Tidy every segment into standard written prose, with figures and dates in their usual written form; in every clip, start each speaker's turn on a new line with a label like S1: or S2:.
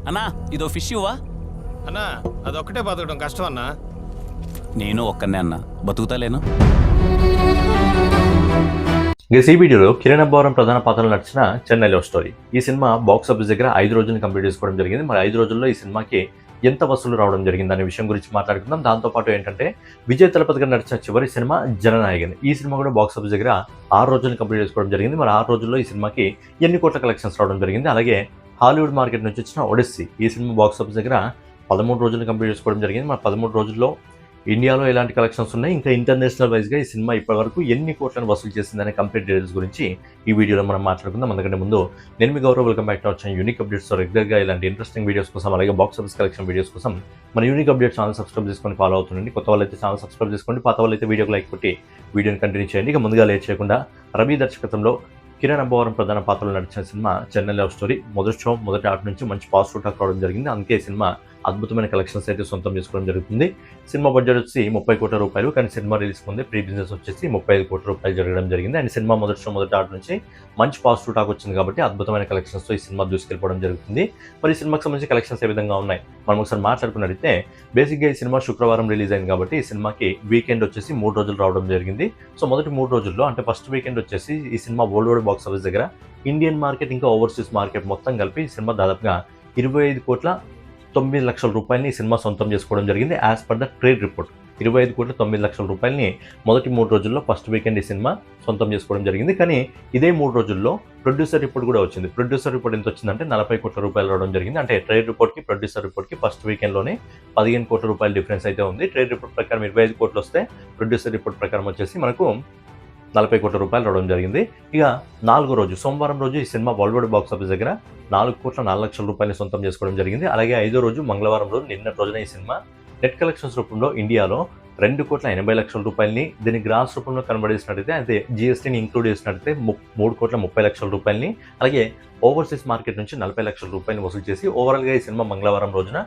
S1: అన్నా ఇదో ఫిష్ ఇవ్వా.
S2: అన్నా అదొక్కటే బతకడం కష్టం అన్నా.
S1: నేను ఒక్కనే అన్నా, బతుకుతాలేను.
S3: ఇక ఈ వీడియోలో కిరణ్ అబ్బవరం ప్రధాన పాత్రలు నడిచిన చెన్నై లవ్ స్టోరీ. ఈ సినిమా బాక్స్ ఆఫీస్ దగ్గర 5 రోజులు కంప్లీట్ చేసుకోవడం జరిగింది. మరి 5 రోజుల్లో ఈ సినిమాకి ఎంత వసూలు రావడం జరిగింది అనే విషయం గురించి మాట్లాడుకుందాం. దాంతోపాటు ఏంటంటే విజయ్ తలపతి గారు నడిచిన చివరి సినిమా జననాయకన్. ఈ సినిమా కూడా బాక్స్ ఆఫీస్ దగ్గర 6 రోజులు కంప్లీట్ చేసుకోవడం జరిగింది. మరి 6 రోజుల్లో ఈ సినిమాకి ఎన్ని కోట్ల కలెక్షన్స్ రావడం జరిగింది. అలాగే హాలీవుడ్ మార్కెట్ నుంచి వచ్చిన ఒడిస్సీ ఈ సినిమా బాక్స్ ఆఫీస్ దగ్గర 13 రోజులు కంప్లీట్ చేసుకోవడం జరిగింది. మరి 13 రోజుల్లో ఇండియాలో ఎలాంటి కలెక్షన్స్ ఉన్నాయి, ఇంకా ఇంటర్నేషనల్ వైజ్గా ఈ సినిమా ఇప్పటివరకు ఎన్ని కోట్లను వసూలు చేసిందనే కంప్లీట్ డీటెయిల్స్ గురించి ఈ వీడియోలో మనం మాట్లాడుకుందాం. అందుకంటే ముందు నేను మీ Gaurav, welcome back to our channel unique updates. రెగ్యులర్గా ఇలాంటి ఇంట్రెస్టింగ్ వీడియోస్ కోసం, అలాగే బాక్స్ ఆఫీస్ కలెక్షన్ వీడియోస్ కోసం మన యూనిక్ అప్డేట్స్ ఛానల్ సబ్స్క్రైబ్ చేసుకొని ఫాలో అవుతుండండి. కొత్త వాళ్ళైతే ఛానల్ సబ్స్క్రైబ్ చేసుకోండి, పాత వాళ్ళైతే వీడియోకి లైక్ కొట్టి వీడియోని కంటిన్యూ చేయండి. ఇక ముందుగా లేట్ చేయకుండా రవి దర్శకత్వంలో కిరణ్ అబ్బవరం ప్రధాన పాత్రలు నడిచిన సినిమా చెన్నై లవ్ స్టోరీ మొదటి షో మొదటి ఆట నుంచి మంచి పాజిటివ్ టాక్ రావడం జరిగింది. అందుకే సినిమా అద్భుతమైన కలెక్షన్స్ అయితే సొంతం చేసుకోవడం జరుగుతుంది. సినిమా బడ్జెట్ వచ్చి 30 కోట్ల రూపాయలు, కానీ సినిమా రిలీజ్ ముందే ప్రీ బిజినెస్ వచ్చేసి 35 కోట్ల రూపాయలు జరగడం జరిగింది. అండ్ సినిమా మొదటి షో మొదటి ఆట నుంచి మంచి పాజిటివ్ టాక్ వచ్చింది కాబట్టి అద్భుతమైన కలెక్షన్స్తో ఈ సినిమా దూసుకెళ్ళిపోవడం జరుగుతుంది. మరి ఈ సినిమాకి సంబంధించి కలెక్షన్స్ ఏ విధంగా ఉన్నాయి మనం ఒకసారి మాట్లాడుకున్నట్టయితే, బేసిక్గా ఈ సినిమా శుక్రవారం రిలీజ్ అయింది కాబట్టి ఈ సినిమాకి వీకెండ్ వచ్చేసి 3 రోజులు రావడం జరిగింది. సో మొదటి 3 రోజుల్లో అంటే ఫస్ట్ వీకెండ్ వచ్చేసి ఈ cinema world wide box office దగ్గర ఇండియన్ మార్కెట్ ఇంకా ఓవర్సీస్ మార్కెట్ మొత్తం కలిపి ఈ సినిమా దాదాపుగా 25,09,00,000 రూపాయలని ఈ సినిమా సొంతం చేసుకోవడం జరిగింది. As per the trade report 25,09,00,000 రూపాయలని మొదటి 3 రోజుల్లో ఫస్ట్ వీకెండ్ ఈ సినిమా సొంతం చేసుకోవడం జరిగింది. కానీ ఇదే 3 రోజుల్లో ప్రొడ్యూసర్ రిపోర్ట్ కూడా వచ్చింది. ప్రొడ్యూసర్ రిపోర్ట్ ఎంత వచ్చిందంటే 40 కోట్ల రూపాయలు రావడం జరిగింది. అంటే ట్రేడ్ రిపోర్ట్కి ప్రొడ్యూసర్ రిపోర్ట్కి ఫస్ట్ వీకెండ్లోనే 15 కోట్ల రూపాయల డిఫరెన్స్ అయితే ఉంది. ట్రేడ్ రిపోర్ట్ ప్రకారం 25 కోట్లు వస్తే ప్రొడ్యూసర్ రిపోర్ట్ ప్రకారం వచ్చేసి మనకు 40 కోట్ల రూపాయలు రావడం జరిగింది. ఇక 4వ రోజు సోమవారం రోజు ఈ cinema world wide box office దగ్గర 4,04,00,000 రూపాయలు సొంతం చేసుకోవడం జరిగింది. అలాగే 5వ రోజు మంగళవారం రోజు నిన్నటి రోజున ఈ సినిమా నెట్ కలెక్షన్స్ రూపంలో ఇండియాలో 2,80,00,000 రూపాయలని, దీన్ని గ్రాస్ రూపంలో కన్వర్ట్ చేసినట్టయితే అదే జీఎస్టీని ఇంక్లూడ్ చేసినట్టయితే 3,30,00,000 రూపాయలని, అలాగే ఓవర్సీస్ మార్కెట్ నుంచి 40,00,000 రూపాయలు వసూలు చేసి ఓవరాల్గా ఈ సినిమా మంగళవారం రోజున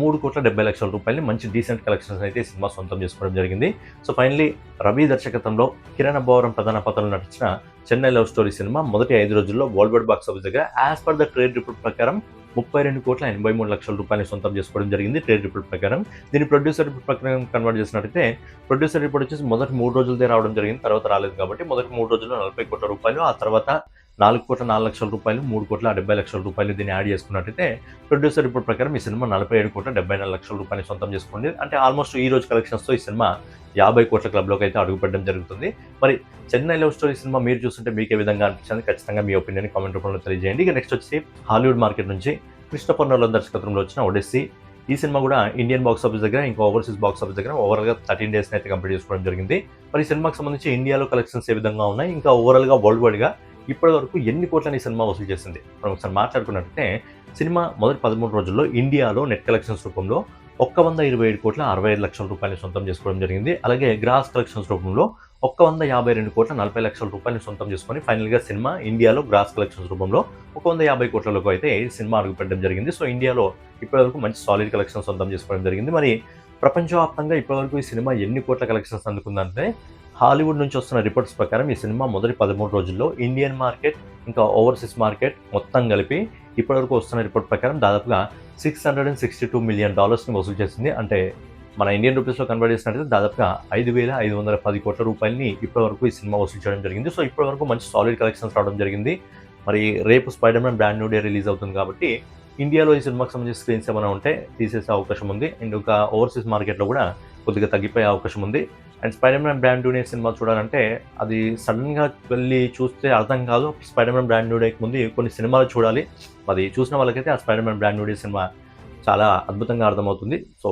S3: 3,70,00,000 రూపాయలని మంచి డీసెంట్ కలెక్షన్స్ అయితే ఈ సినిమా సొంతం చేసుకోవడం జరిగింది. సో ఫైనలీ రవి దర్శకత్వంలో కిరణ్ అబ్బవరం ప్రధాన పాత్రలు నటించిన చెన్నై లవ్ స్టోరీ సినిమా మొదటి 5 రోజుల్లో వరల్డ్ వైడ్ బాక్స్ ఆఫీస్ దగ్గర as per the trade report ప్రకారం 32,83,00,000 రూపాయలు సొంతం చేసుకోవడం జరిగింది. ట్రేడ్ రిపోర్ట్ ప్రకారం దీన్ని ప్రొడ్యూసర్ రిపోర్ట్ ప్రకారం కన్వర్ట్ చేసినట్టయితే ప్రొడ్యూసర్ రిపోర్ట్ వచ్చేసి మొదటి 3 రోజులదే రావడం జరిగింది, తర్వాత రాలేదు కాబట్టి మొదటి 3 రోజుల్లో 40 కోట్ల రూపాయలు, ఆ తర్వాత 4,04,00,000 రూపాయలు, 3,70,00,000 రూపాయలు దీన్ని యాడ్ చేసుకున్నట్టయితే ప్రొడ్యూసర్ రిపోర్ట్ ప్రకారం ఈ సినిమా 47,74,00,000 రూపాయలు సొంతం చేసుకోండి. అంటే ఆల్మోస్ట్ ఈ రోజు కలెక్షన్స్తో ఈ సినిమా 50 కోట్ల క్లబ్లోకి అయితే అడుగుపెట్టడం జరుగుతుంది. మరి చెన్నై లవ్ స్టోరీ సినిమా మీరు చూస్తుంటే మీకు ఏ విధంగా అనిపించింది ఖచ్చితంగా మీ ఒపీనియన్ కామెంట్ రూపంలో తెలియజేయండి. ఇక నెక్స్ట్ వచ్చి హాలీవుడ్ మార్కెట్ నుంచి క్రిస్టోఫర్ నోలన్ దర్శకత్వంలో వచ్చిన ఒడిస్సీ. ఈ సినిమా కూడా ఇండియన్ బాక్స్ ఆఫీస్ దగ్గర ఇంకా ఓవర్సీస్ బాక్స్ ఆఫీస్ దగ్గర ఓవరాల్గా 13 డేస్ని అయితే కంప్లీట్ చేసుకోవడం జరిగింది. మరి ఈ సినిమాకి సంబంధించి ఇండియాలో కలెక్షన్స్ ఏ విధంగా ఉన్నాయి, ఇంకా ఓవరాల్గా వరల్డ్ వైడ్గా ఇప్పటి వరకు ఎన్ని కోట్లని ఈ సినిమా వసూలు చేసింది మనం ఒకసారి మాట్లాడుకున్నట్టయితే, సినిమా మొదటి 13 రోజుల్లో ఇండియాలో నెట్ కలెక్షన్స్ రూపంలో 127,65,00,000 రూపాయలు సొంతం చేసుకోవడం జరిగింది. అలాగే గ్రాస్ కలెక్షన్స్ రూపంలో 152,40,00,000 రూపాయలు సొంతం చేసుకొని ఫైనల్గా సినిమా ఇండియాలో గ్రాస్ కలెక్షన్స్ రూపంలో 150 కోట్లకు అయితే సినిమా అడుగుపెట్టడం జరిగింది. సో ఇండియాలో ఇప్పటివరకు మంచి సాలిడ్ కలెక్షన్ సొంతం చేసుకోవడం జరిగింది. మరి ప్రపంచవ్యాప్తంగా ఇప్పటివరకు ఈ సినిమా ఎన్ని కోట్ల కలెక్షన్స్ అందుకుందంటే, హాలీవుడ్ నుంచి వస్తున్న రిపోర్ట్స్ ప్రకారం ఈ సినిమా మొదటి 13 రోజుల్లో ఇండియన్ మార్కెట్ ఇంకా ఓవర్సీస్ మార్కెట్ మొత్తం కలిపి ఇప్పటివరకు వస్తున్న రిపోర్ట్ ప్రకారం దాదాపుగా $662 మిలియన్ వసూలు చేసింది. అంటే మన ఇండియన్ రూపీస్లో కన్వర్ట్ చేసినట్టయితే దాదాపుగా 5,510 కోట్ల రూపాయలని ఇప్పటివరకు ఈ సినిమా వసూలు చేయడం జరిగింది. సో ఇప్పటివరకు మంచి సాలిడ్ కలెక్షన్స్ రావడం జరిగింది. మరి రేపు spider man brand new day release అవుతుంది కాబట్టి ఇండియాలో ఈ సినిమాకి సంబంధించిన స్క్రీన్స్ ఏమైనా ఉంటే తీసేసే అవకాశం ఉంది. అండ్ ఇంకా ఓవర్సీస్ మార్కెట్లో కూడా కొద్దిగా తగ్గిపోయే అవకాశం ఉంది. And spider man brand new day cinema చూడాలంటే అది సడన్గా వెళ్ళి చూస్తే అర్థం కాదు. స్పైడర్ మ్యాన్ బ్రాండ్ న్యూ డేకి ముందు కొన్ని సినిమాలు చూడాలి. అది చూసిన వాళ్ళకైతే ఆ spider man brand new day cinema చాలా అద్భుతంగా అర్థమవుతుంది. సో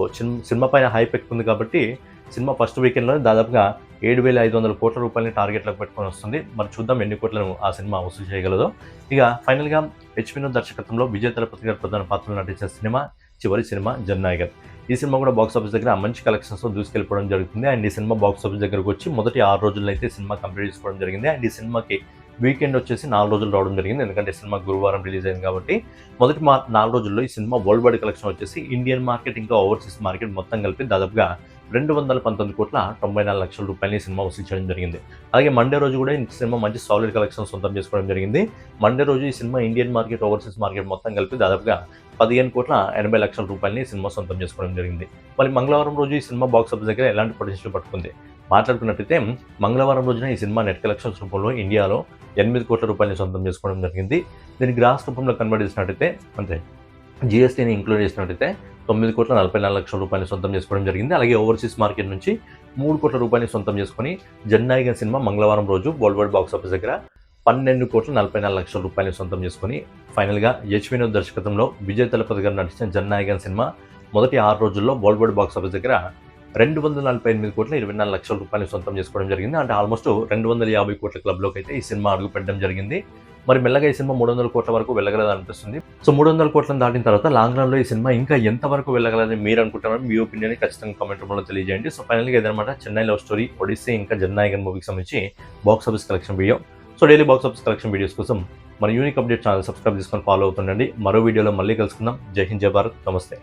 S3: సినిమా పైన హైప్ ఎక్కుంది కాబట్టి సినిమా ఫస్ట్ వీకెండ్లో దాదాపుగా 7,500 కోట్ల రూపాయలని టార్గెట్లకు పెట్టుకొని వస్తుంది. మరి చూద్దాం ఎన్ని కోట్లను ఆ సినిమా వసూలు చేయగలదో. ఇక ఫైనల్గా హెచ్ వినోద్ దర్శకత్వంలో విజయ్ తలపతి గారు ప్రధాన పాత్రలు నటించిన సినిమా చివరి సినిమా జననాయకన్. ఈ సినిమా కూడా బాక్స్ ఆఫీస్ దగ్గర మంచి కలెక్షన్స్తో దూసుకెళ్ళిపోవడం జరుగుతుంది. అండ్ ఈ సినిమా బాక్స్ ఆఫీస్ దగ్గరకు వచ్చి మొదటి 6 రోజుల్లో అయితే సినిమా కంప్లీట్ చేసుకోవడం జరిగింది. అండ్ ఈ సినిమాకి వీకెండ్ వచ్చేసి 4 రోజులు రావడం జరిగింది, ఎందుకంటే సినిమా గురువారం రిలీజ్ అయింది కాబట్టి. మొదటి 4 రోజుల్లో ఈ సినిమా వరల్డ్ వైడ్ కలెక్షన్ వచ్చేసి ఇండియన్ మార్కెట్ ఇంకా ఓవర్సీస్ మార్కెట్ మొత్తం కలిపి దాదాపుగా 219,94,00,000 రూపాయలని సినిమా వసూలు చేయడం జరిగింది. అలాగే మండే రోజు కూడా ఈ సినిమా మంచి సాలిడ్ కలెక్షన్ సొంతం చేసుకోవడం జరిగింది. మండే రోజు ఈ cinema Indian market overseas market మొత్తం కలిపి దాదాపుగా ₹15,80,00,000 ఈ సినిమా సొంతం చేసుకోవడం జరిగింది. మరి మంగళవారం రోజు ఈ సినిమా బాక్స్ ఆఫీస్ దగ్గర ఎలాంటి పొటెన్షియల్ పట్టుకుంది మాట్లాడుకున్నట్టయితే, మంగళవారం రోజున ఈ సినిమా నెట్ కలెక్షన్స్ రూపంలో ఇండియాలో ₹8 కోట్ల సొంతం చేసుకోవడం జరిగింది. దీన్ని గ్రాస్ రూపంలో కన్వర్ట్ చేసినట్టయితే, అంటే జీఎస్టీని ఇంక్లూడ్ చేసినట్టయితే ₹9,44,00,000 సొంతం చేసుకోవడం జరిగింది. అలాగే ఓవర్సీస్ మార్కెట్ నుంచి ₹3 కోట్ల సొంతం చేసుకొని జననాయకన్ సినిమా మంగళవారం రోజు వరల్డ్ వైడ్ బాక్స్ ఆఫీస్ దగ్గర ₹12,44,00,000 సొంతం చేసుకొని ఫైనల్గా యశ్ వినోద్ దర్శకత్వంలో విజయ్ తలపతి గారు నటించిన జననాయకన్ సినిమా మొదటి 6 రోజుల్లో వరల్డ్ వైడ్ బాక్స్ ఆఫీస్ దగ్గర ₹248,24,00,000 సొంతం చేసుకోవడం జరిగింది. అంటే ఆల్మోస్ట్ 250 కోట్ల క్లబ్లోకి అయితే ఈ సినిమా అడుగు పెట్టడం జరిగింది. మరి మెల్లగా ఈ సినిమా 300 కోట్ల వరకు వెళ్ళగలదు అనిపిస్తుంది. సో 300 కోట్లను దాటిన తర్వాత లాంగ్ రన్లో ఈ సినిమా ఇంకా ఎంత వరకు వెళ్ళగలదని మీరు అనుకుంటున్నారు? మీ ఒపీనియన్ ఖచ్చితంగా కామెంట్ రూపంలో తెలియజేయండి. సో ఫైనల్గా ఇదనమాట చెన్నై లవ్ స్టోరీ, ఒడిస్సీ ఇంకా జననాయకన్ మూవీకి సంబంధించి box office collection video. So daily box office collection videos కోసం మన యూనిక్ అప్డేట్ ఛానల్ సబ్స్క్రైబ్ చేసుకొని ఫాలో అవుతుండండి. మరో వీడియోలో మళ్ళీ కలుసుకుందాం. జై హింద్, జై భారత్, నమస్తే.